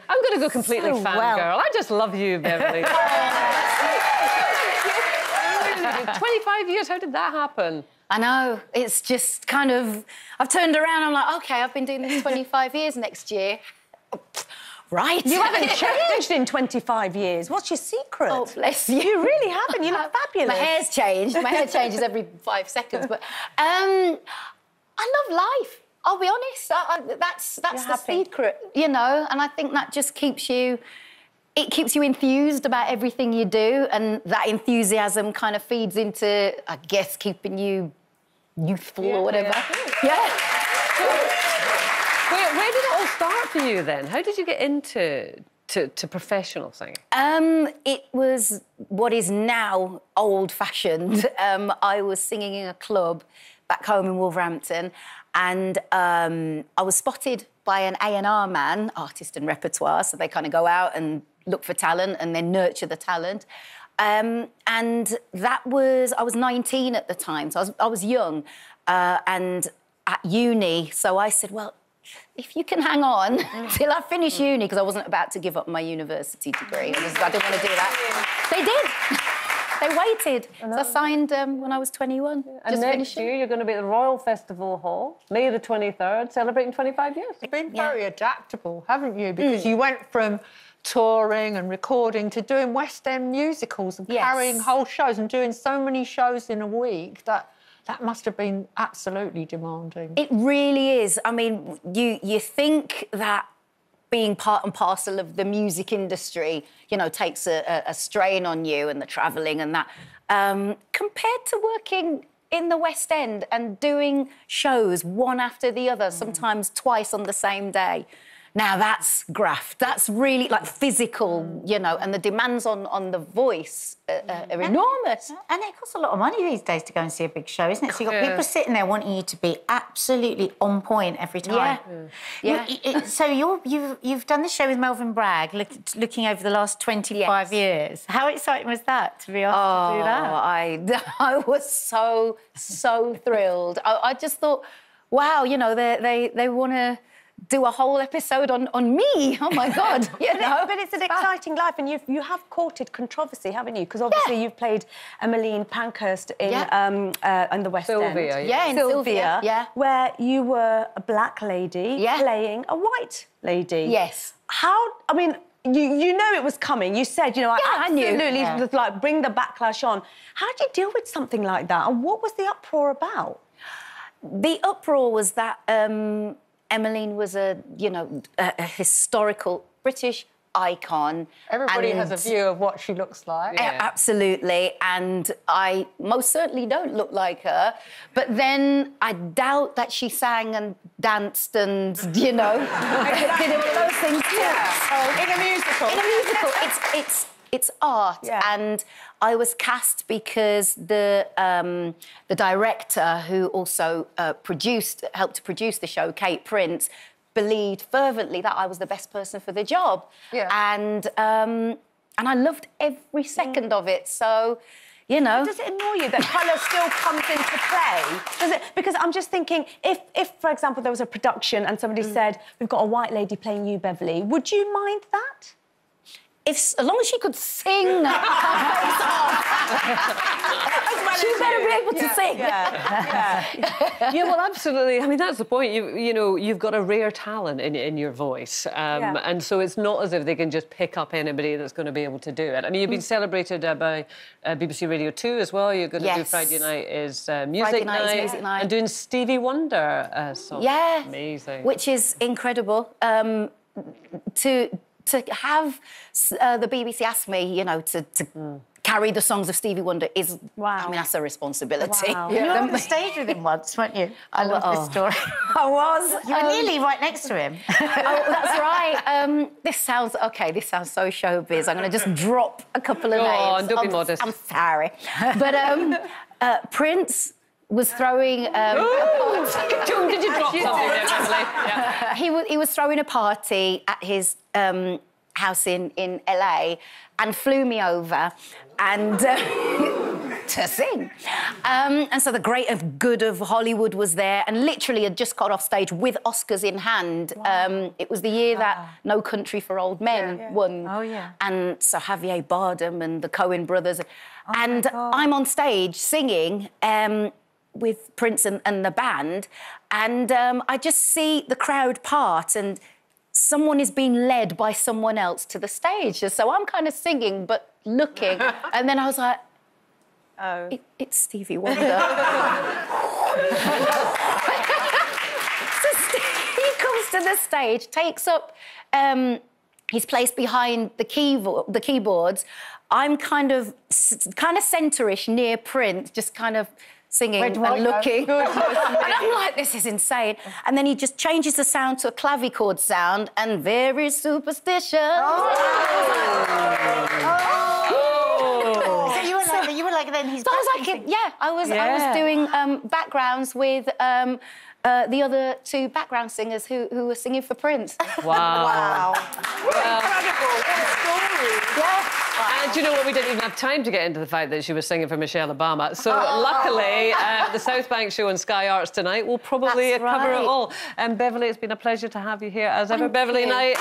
I'm going to go completely fangirl. I just love you, Beverley. 25 years, how did that happen? I know, it's just kind of... I've turned around, I'm like, OK, I've been doing this 25 years next year. Right. You haven't changed in 25 years. What's your secret? Oh, bless you. You really haven't. You look fabulous. My hair's changed. My hair changes every 5 seconds. But I love life. I'll be honest. That's the secret, you know. And I think that just keeps you... It keeps you enthused about everything you do, and that enthusiasm kind of feeds into, I guess, keeping you youthful or whatever. Yeah. Where did it all start for you then? How did you get into professional singing? It was what is now old-fashioned. I was singing in a club back home in Wolverhampton, and I was spotted by an A&R man, artist and repertoire, so they kind of go out and look for talent and then nurture the talent. And that was... I was 19 at the time, so I was young and at uni, so I said, well, if you can hang on till I finish uni, because I wasn't about to give up my university degree. I didn't want to do that. They did. They waited. So I signed when I was 21. And next year you're going to be at the Royal Festival Hall, May the 23rd, celebrating 25 years. You've been very adaptable, haven't you? Because you went from touring and recording to doing West End musicals and carrying whole shows and doing so many shows in a week that must have been absolutely demanding. It really is. I mean, you think that being part and parcel of the music industry, you know, takes a strain on you and the travelling and that. Compared to working in the West End and doing shows one after the other, sometimes twice on the same day. Now, that's graft. That's really, like, physical, you know, and the demands on the voice are enormous. And it costs a lot of money these days to go and see a big show, isn't it? So you've got people sitting there wanting you to be absolutely on point every time. So you've done the show with Melvyn Bragg, looking over the last 25 years. How exciting was that, to be asked to do that? I was so thrilled. I just thought, wow, you know, they want to do a whole episode on me. Oh, my God, you know. But it's an exciting life, and you have courted controversy, haven't you? Because obviously you've played Emmeline Pankhurst in the West End. In Sylvia, where you were a black lady playing a white lady. Yes. How... I mean, you know it was coming. You said, you know, I knew. Absolutely, like, bring the backlash on. How did you deal with something like that, and what was the uproar about? The uproar was that... Emmeline was a historical British icon. Everybody has a view of what she looks like. Absolutely, and I most certainly don't look like her. But then I doubt that she sang and danced and, you know, did all those things too. In a musical. In a musical, it's art, and I was cast because the director, who also helped to produce the show, Kate Prince, believed fervently that I was the best person for the job, and I loved every second of it. So, you know, does it annoy you that colour still comes into play? Does it? Because I'm just thinking, if for example there was a production and somebody said, "We've got a white lady playing you, Beverley," would you mind that? As long as she could sing her face off, she better be able to sing. Yeah, well, absolutely. I mean, that's the point. You know, you've got a rare talent in your voice, and so it's not as if they can just pick up anybody that's going to be able to do it. I mean, you've been celebrated by BBC Radio 2 as well. You're going to do Friday night is music night, and doing Stevie Wonder songs. Yeah, amazing. Which is incredible. To have the BBC ask me, you know, to carry the songs of Stevie Wonder is... Wow. I mean, that's a responsibility. Wow. You were on the stage with him once, weren't you? I love this story. I was. You were nearly right next to him. Oh, that's right. This sounds so showbiz. I'm going to just drop a couple of names. Oh, don't be modest. I'm sorry. But Prince was throwing Did you drop something there, Beverley? He was throwing a party at his house in LA and flew me over, and to sing. And so the great and good of Hollywood was there, and literally had just got off stage with Oscars in hand. Wow. It was the year that No Country for Old Men won. Oh, yeah. And so Javier Bardem and the Coen brothers. And I'm on stage singing with Prince and the band, and I just see the crowd part, and someone is being led by someone else to the stage. So I'm kind of singing but looking, and then I was like, oh, it's Stevie Wonder. So he comes to the stage, takes up his place behind the keyboards. I'm kind of centre-ish near Prince, just kind of singing and looking. And I'm like, this is insane. And then he just changes the sound to a clavichord sound, and very superstitious. So you were like then he's. So I was like, I was doing backgrounds with the other two background singers who were singing for Prince. Wow. Incredible. What a story. Yeah. And do you know what? We didn't even have time to get into the fact that she was singing for Michelle Obama. So luckily, the South Bank show on Sky Arts tonight will probably cover it all. And Beverley, it's been a pleasure to have you here as ever. Beverley Knight.